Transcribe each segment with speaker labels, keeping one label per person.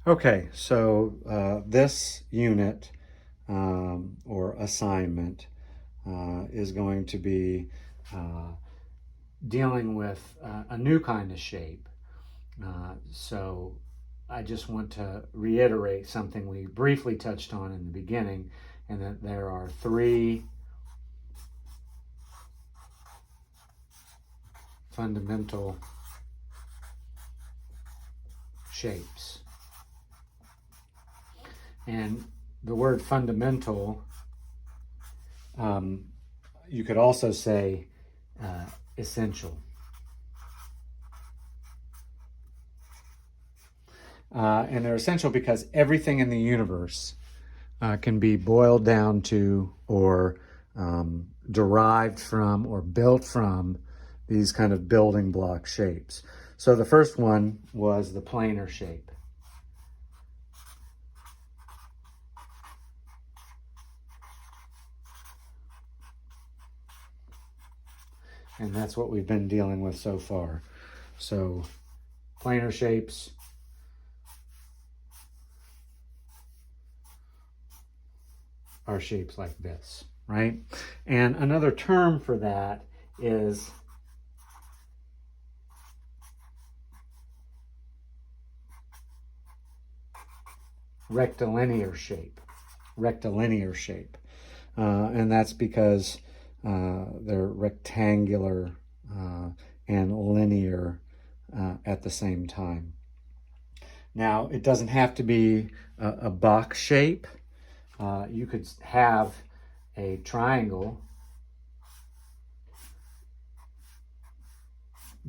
Speaker 1: Okay, so this unit or assignment is going to be dealing with a new kind of shape. So I just want to reiterate something we briefly touched on in the beginning, and that there are three fundamental shapes. And the word fundamental, you could also say essential. And they're essential because everything in the universe can be boiled down to or derived from or built from these kind of building block shapes. So the first one was the planar shape. And that's what we've been dealing with so far. So planar shapes are shapes like this, right? And another term for that is rectilinear shape. Rectilinear shape. And that's because they're rectangular and linear at the same time. Now, it doesn't have to be a box shape. You could have a triangle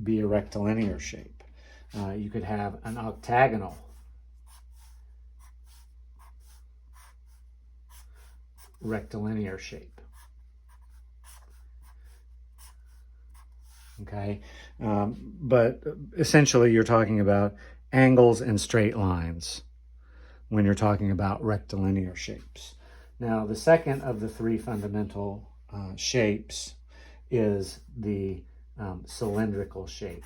Speaker 1: be a rectilinear shape. You could have an octagonal rectilinear shape. Okay, but essentially you're talking about angles and straight lines when you're talking about rectilinear shapes. Now, the second of the three fundamental shapes is the cylindrical shape.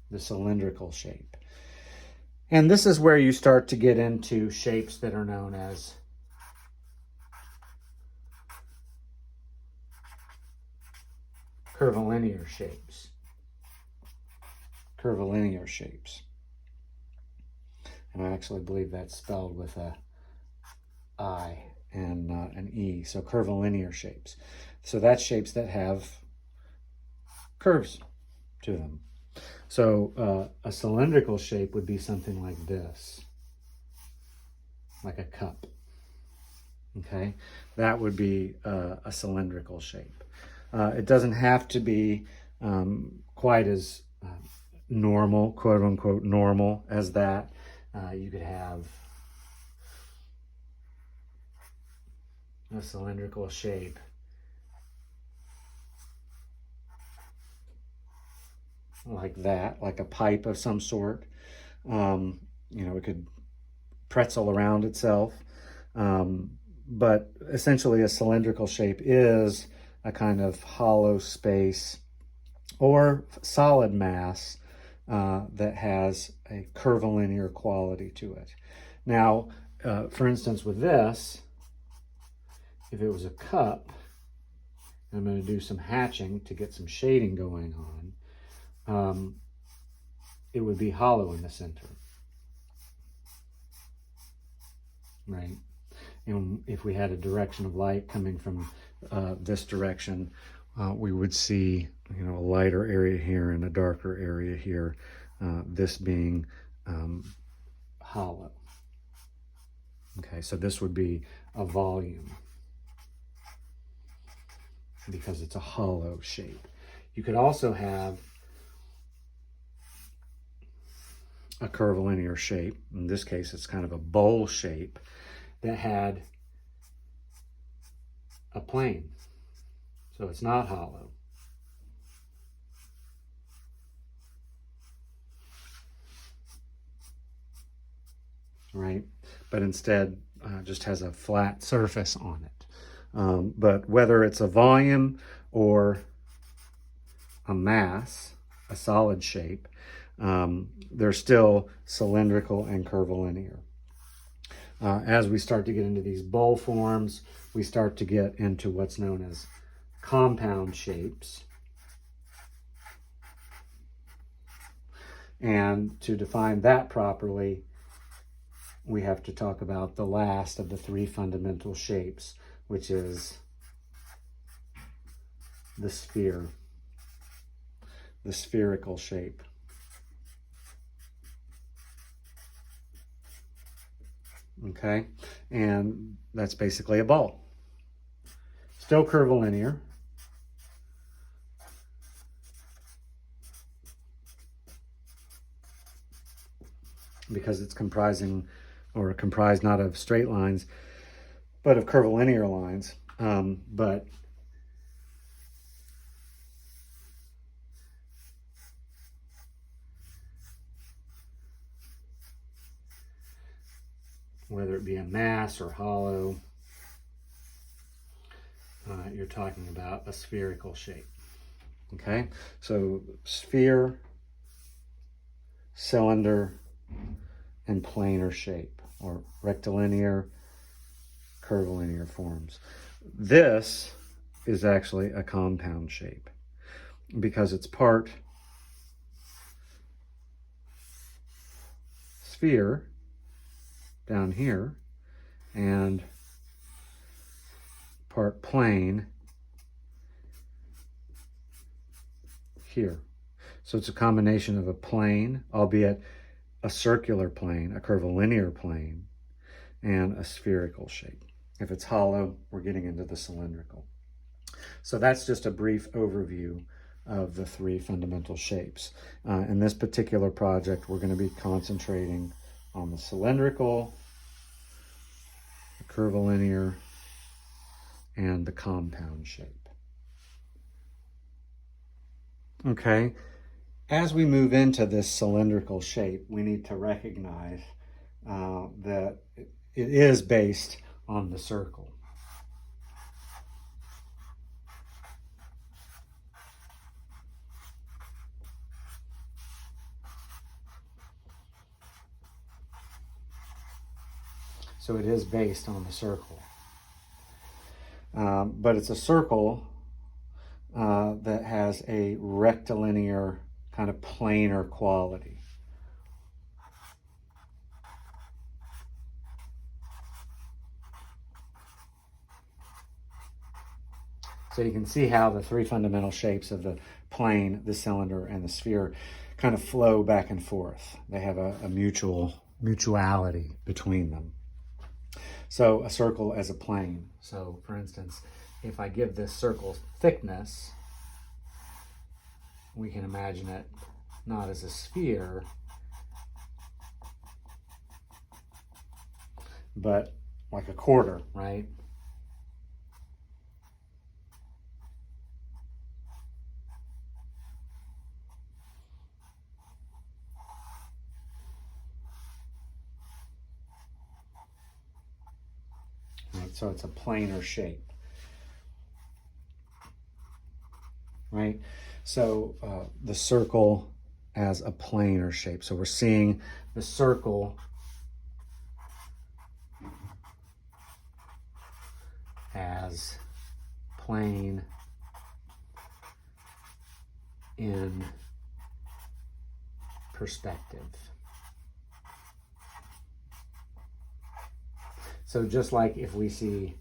Speaker 1: The cylindrical shape. And this is where you start to get into shapes that are known as curvilinear shapes. Curvilinear shapes. And I actually believe that's spelled with a I and not an E. So curvilinear shapes. So that's shapes that have curves to them. So a cylindrical shape would be something like this, like a cup. Okay, that would be a cylindrical shape. It doesn't have to be quite as normal, quote unquote, normal as that. You could have a cylindrical shape like that, like a pipe of some sort. You know, it could pretzel around itself. But essentially a cylindrical shape is a kind of hollow space or solid mass that has a curvilinear quality to it. Now, for instance, with this, if it was a cup, I'm going to do some hatching to get some shading going on, it would be hollow in the center, right? And if we had a direction of light coming from this direction, we would see, you know, a lighter area here and a darker area here, this being hollow. Okay, so this would be a volume because it's a hollow shape. You could also have a curvilinear shape. In this case, it's kind of a bowl shape that had a plane. So it's not hollow. Right? But instead just has a flat surface on it. But whether it's a volume or a mass, a solid shape, they're still cylindrical and curvilinear. As we start to get into these bowl forms, we start to get into what's known as compound shapes. And to define that properly, we have to talk about the last of the three fundamental shapes, which is the sphere, the spherical shape. Okay, and that's basically a ball. Still curvilinear. Because it's comprised not of straight lines, but of curvilinear lines. But whether it be a mass or hollow, you're talking about a spherical shape. Okay, so sphere, cylinder, and planar shape, or rectilinear, curvilinear forms. This is actually a compound shape because it's part sphere down here and part plane here. So it's a combination of a plane, albeit a circular plane, a curvilinear plane, and a spherical shape. If it's hollow, we're getting into the cylindrical. So that's just a brief overview of the three fundamental shapes. In this particular project, we're going to be concentrating on the cylindrical, the curvilinear, and the compound shape. Okay. As we move into this cylindrical shape, we need to recognize that it is based on the circle. So it is based on the circle. But it's a circle that has a rectilinear kind of planar quality. So you can see how the three fundamental shapes of the plane, the cylinder, and the sphere kind of flow back and forth. They have a mutuality between them. So a circle as a plane. So for instance, if I give this circle thickness, we can imagine it not as a sphere, but like a quarter, right? Right, so it's a planar shape. Right? So the circle as a planar shape. So we're seeing the circle as plane in perspective. So just like if we see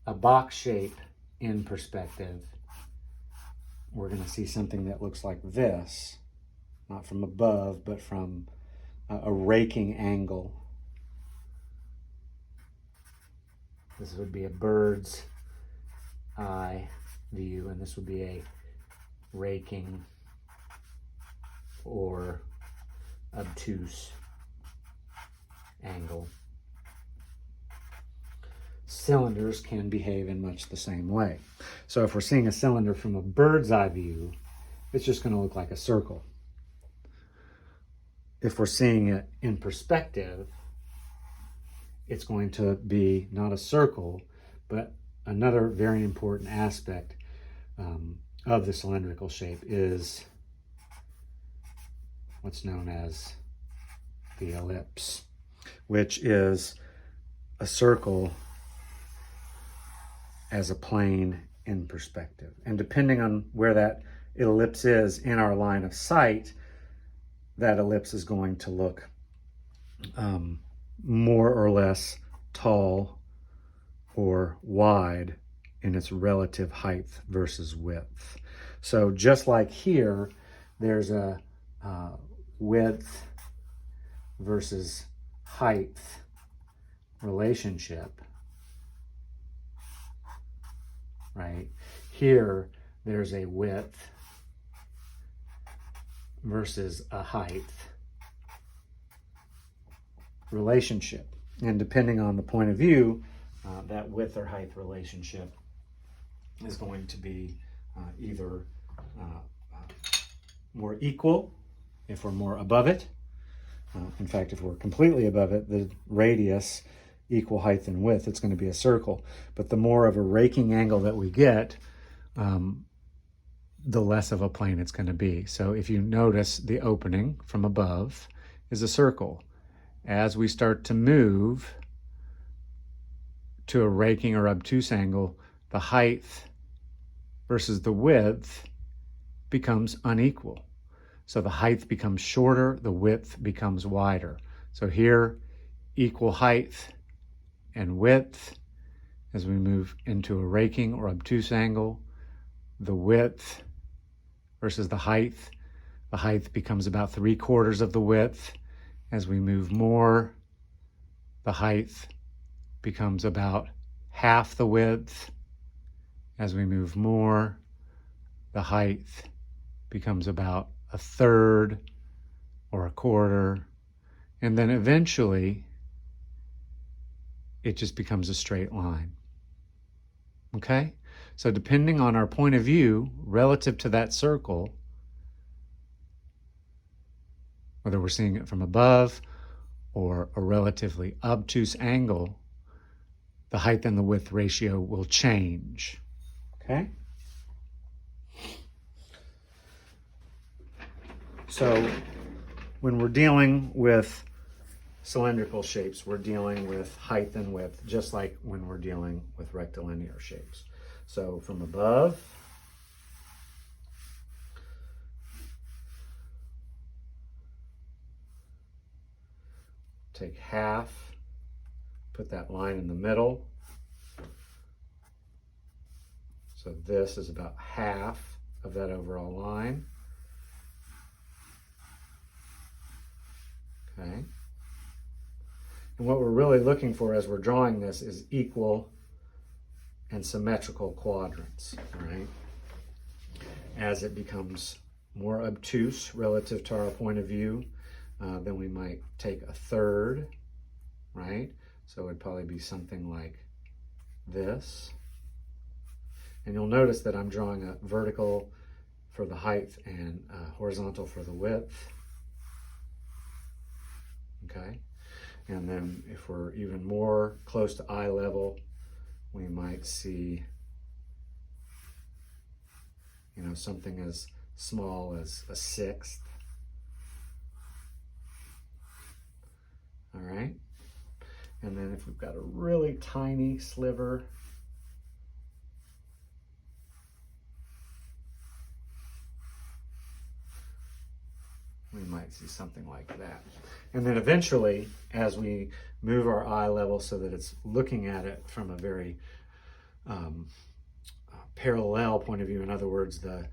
Speaker 1: a box shape in perspective, we're going to see something that looks like this, not from above, but from a raking angle. This would be a bird's eye view, and this would be a raking or obtuse angle. Cylinders can behave in much the same way. So if we're seeing a cylinder from a bird's eye view, it's just going to look like a circle. If we're seeing it in perspective, it's going to be not a circle, but another very important aspect of the cylindrical shape is what's known as the ellipse, which is a circle as a plane in perspective. And depending on where that ellipse is in our line of sight, that ellipse is going to look more or less tall or wide in its relative height versus width. So just like here, there's a width versus height relationship, right? Here, there's a width versus a height relationship. And depending on the point of view, that width or height relationship is going to be either more equal if we're more above it. In fact, if we're completely above it, the radius equal height and width, it's going to be a circle. But the more of a raking angle that we get, the less of a plane it's going to be. So if you notice, the opening from above is a circle. As we start to move to a raking or obtuse angle, the height versus the width becomes unequal. So the height becomes shorter, the width becomes wider. So here, equal height and width. As we move into a raking or obtuse angle, the width versus the height becomes about 3/4 of the width. As we move more, the height becomes about half the width. As we move more, the height becomes about 1/3 or 1/4. And then eventually, it just becomes a straight line. Okay? So depending on our point of view relative to that circle, whether we're seeing it from above or a relatively obtuse angle, the height and the width ratio will change. Okay? So when we're dealing with cylindrical shapes, we're dealing with height and width, just like when we're dealing with rectilinear shapes. So from above, take half, put that line in the middle. So this is about half of that overall line. Okay. And what we're really looking for as we're drawing this is equal and symmetrical quadrants, right? As it becomes more obtuse relative to our point of view, then we might take 1/3, right? So it'd probably be something like this. And you'll notice that I'm drawing a vertical for the height and horizontal for the width. Okay. And then if we're even more close to eye level, we might see, something as small as 1/6. All right. And then if we've got a really tiny sliver, we might see something like that. And then eventually, as we move our eye level so that it's looking at it from a very parallel point of view, in other words, the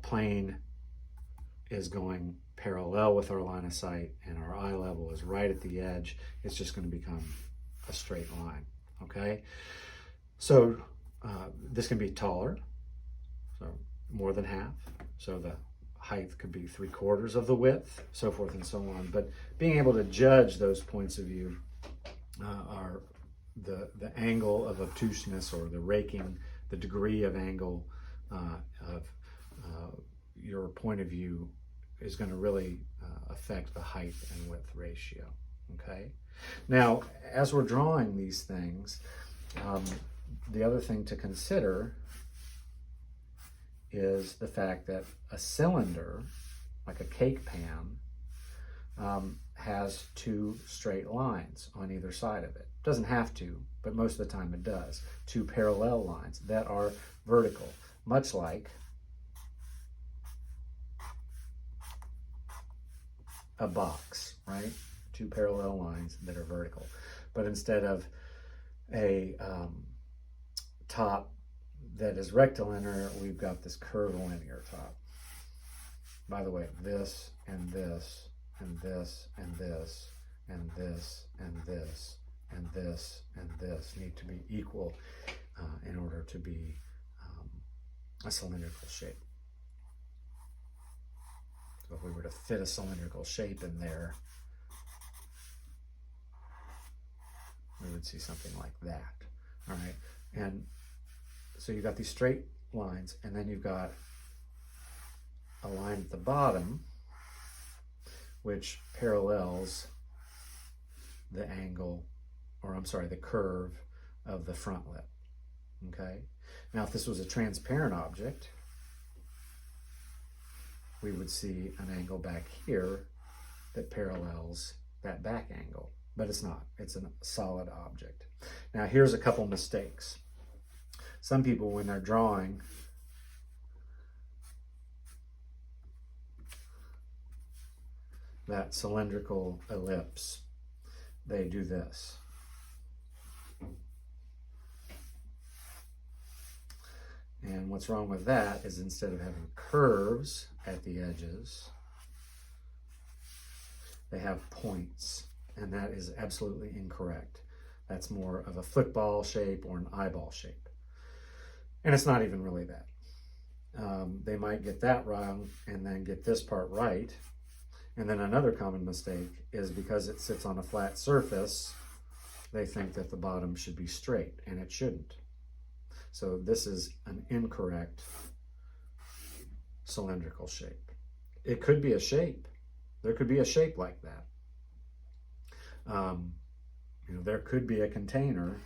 Speaker 1: plane is going parallel with our line of sight and our eye level is right at the edge, it's just going to become a straight line, okay? So this can be taller, so more than half. So the height could be 3/4 of the width, so forth and so on. But being able to judge those points of view are the angle of obtuseness or the raking, the degree of angle of your point of view is going to really affect the height and width ratio, okay? Now, as we're drawing these things, the other thing to consider is the fact that a cylinder, like a cake pan, has two straight lines on either side of it. Doesn't have to, but most of the time it does. Two parallel lines that are vertical, much like a box, right? Two parallel lines that are vertical. But instead of a top that is rectilinear, we've got this curvilinear top. By the way, this and this and this and this and this and this and this and this need to be equal in order to be a cylindrical shape. So if we were to fit a cylindrical shape in there, we would see something like that. All right, and so you've got these straight lines, and then you've got a line at the bottom which parallels the angle, or I'm sorry, the curve of the front lip. Okay, now if this was a transparent object, we would see an angle back here that parallels that back angle, but it's not. It's a solid object. Now here's a couple mistakes. Some people, when they're drawing that cylindrical ellipse, they do this. And what's wrong with that is instead of having curves at the edges, they have points, and that is absolutely incorrect. That's more of a football shape or an eyeball shape. And it's not even really that. They might get that wrong and then get this part right. And then another common mistake is because it sits on a flat surface, they think that the bottom should be straight, and it shouldn't. So this is an incorrect cylindrical shape. It could be a shape. There could be a shape like that. There could be a container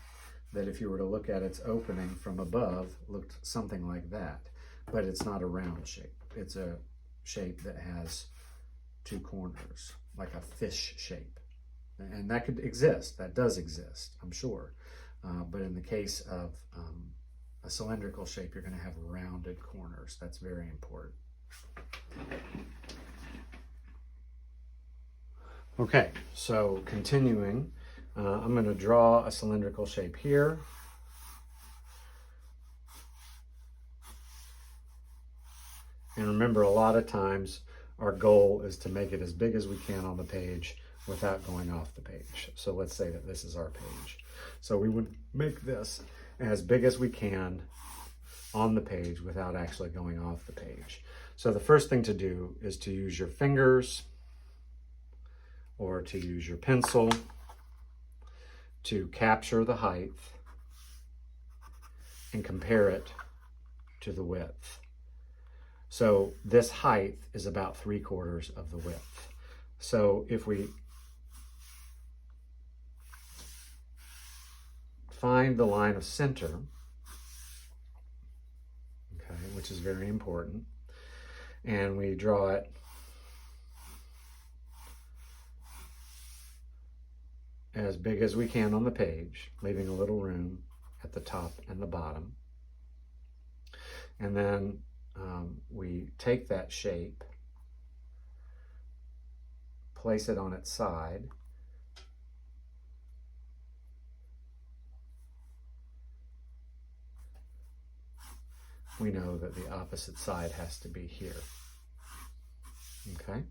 Speaker 1: that if you were to look at its opening from above, looked something like that, but it's not a round shape. It's a shape that has two corners, like a fish shape. And that could exist, that does exist, I'm sure. But in the case of a cylindrical shape, you're going to have rounded corners. That's very important. Okay, so continuing, I'm going to draw a cylindrical shape here. And remember, a lot of times our goal is to make it as big as we can on the page without going off the page. So let's say that this is our page. So we would make this as big as we can on the page without actually going off the page. So the first thing to do is to use your fingers or to use your pencil to capture the height and compare it to the width. So this height is about 3/4 of the width. So if we find the line of center, okay, which is very important, and we draw it as big as we can on the page, leaving a little room at the top and the bottom. And then we take that shape, place it on its side, we know that the opposite side has to be here. Okay?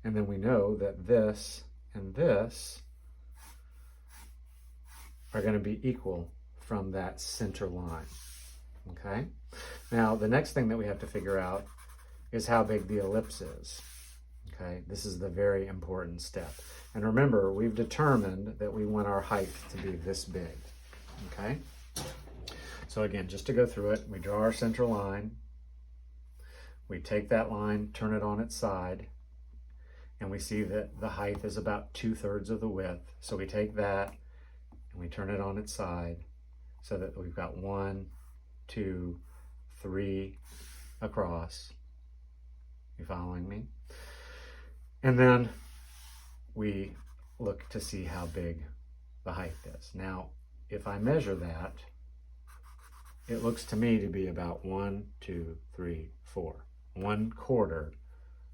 Speaker 1: And then we know that this and this are going to be equal from that center line. Okay? Now, the next thing that we have to figure out is how big the ellipse is. Okay? This is the very important step. And remember, we've determined that we want our height to be this big. Okay? So again, just to go through it, we draw our center line. We take that line, turn it on its side, and we see that the height is about 2/3 of the width. So we take that and we turn it on its side so that we've got 1, 2, 3 across. You following me? And then we look to see how big the height is. Now, if I measure that, it looks to me to be about 1, 2, 3, 4, 1/4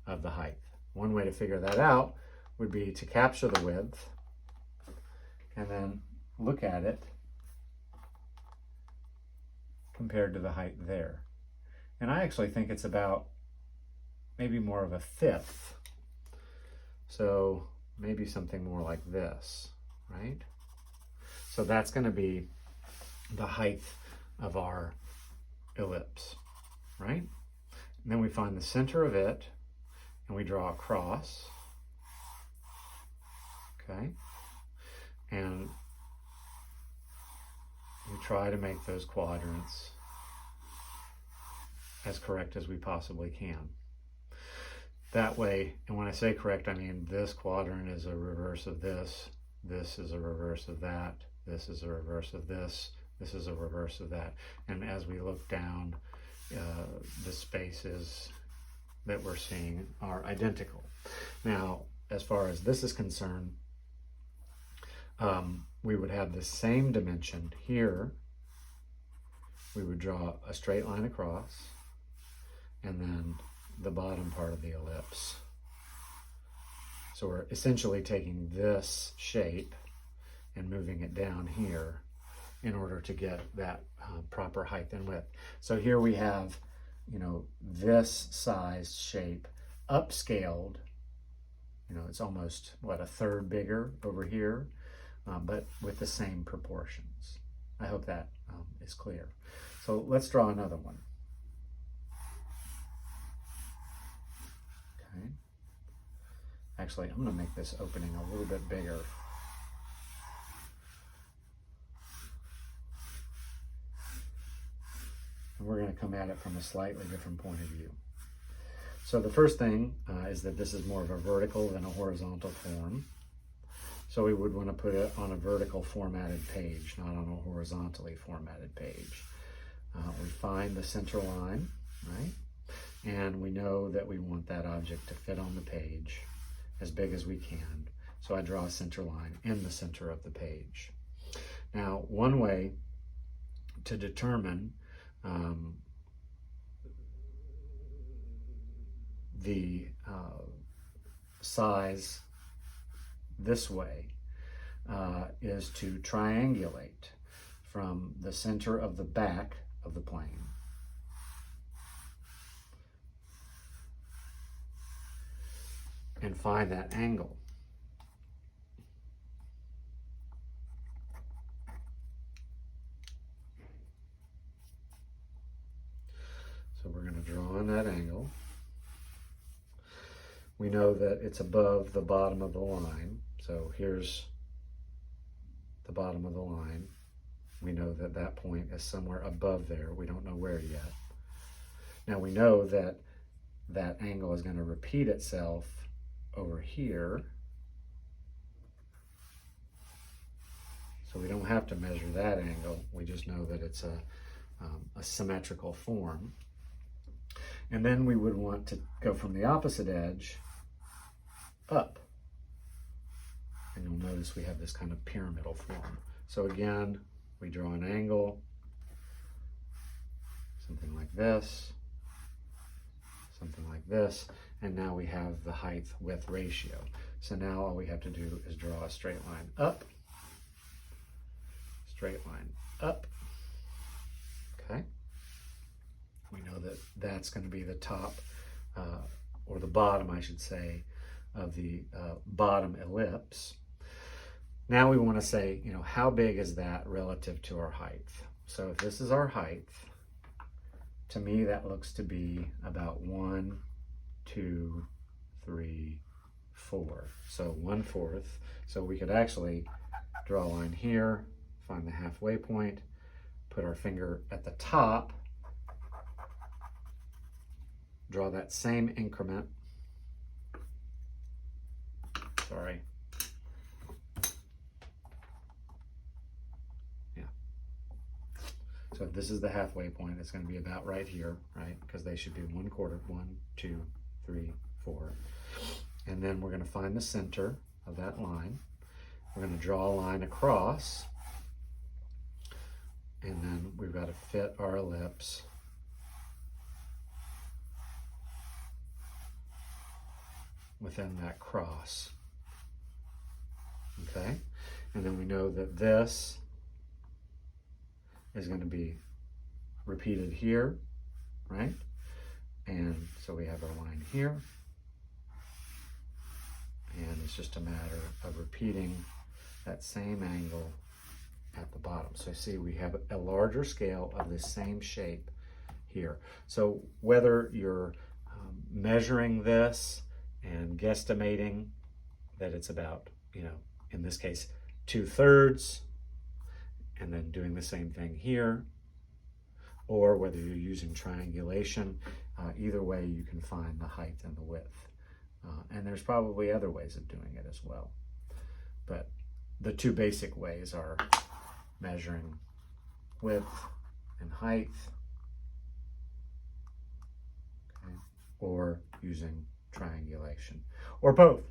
Speaker 1: of the height. One way to figure that out would be to capture the width and then look at it compared to the height there. And I actually think it's about maybe more of a 1/5. So maybe something more like this, right? So that's going to be the height of our ellipse, right? And then we find the center of it and we draw a cross, okay? And we try to make those quadrants as correct as we possibly can. That way, and when I say correct, I mean this quadrant is a reverse of this, this is a reverse of that, this is a reverse of this, this is a reverse of that. And as we look down, the spaces that we're seeing are identical. Now, as far as this is concerned, we would have the same dimension here. We would draw a straight line across, and then the bottom part of the ellipse. So we're essentially taking this shape and moving it down here in order to get that proper height and width. So here we have, you know, this sized shape upscaled. You know, it's almost, what, 1/3 bigger over here, but with the same proportions. I hope that is clear. So let's draw another one. Okay. Actually, I'm going to make this opening a little bit bigger. And we're going to come at it from a slightly different point of view. So the first thing is that this is more of a vertical than a horizontal form. So we would want to put it on a vertical formatted page, not on a horizontally formatted page. We find the center line, right? And we know that we want that object to fit on the page as big as we can. So I draw a center line in the center of the page. Now, one way to determine the size this way is to triangulate from the center of the back of the plane and find that angle. So we're going to draw in that angle. We know that it's above the bottom of the line. So here's the bottom of the line. We know that that point is somewhere above there. We don't know where yet. Now we know that that angle is going to repeat itself over here. So we don't have to measure that angle. We just know that it's a symmetrical form. And then we would want to go from the opposite edge up. And you'll notice we have this kind of pyramidal form. So again, we draw an angle, something like this, something like this, and now we have the height-width ratio. So now all we have to do is draw a straight line up, straight line up, okay? We know that that's going to be the top, or the bottom, I should say, of the bottom ellipse. Now we want to say, you know, how big is that relative to our height? So if this is our height, to me that looks to be about 1, 2, 3, 4. So 1/4. So we could actually draw a line here, find the halfway point, put our finger at the top, draw that same increment. Sorry. Yeah. So if this is the halfway point, it's going to be about right here, right? Because they should be 1/4, 1, 2, 3, 4. And then we're going to find the center of that line. We're going to draw a line across, and then we've got to fit our ellipse within that cross. Okay? And then we know that this is going to be repeated here, right? And so we have our line here. And it's just a matter of repeating that same angle at the bottom. So see, we have a larger scale of this same shape here. So whether you're measuring this and guesstimating that it's about, in this case, 2/3, and then doing the same thing here, or whether you're using triangulation, either way you can find the height and the width. And there's probably other ways of doing it as well. But the two basic ways are measuring width and height, okay, or using triangulation, or both.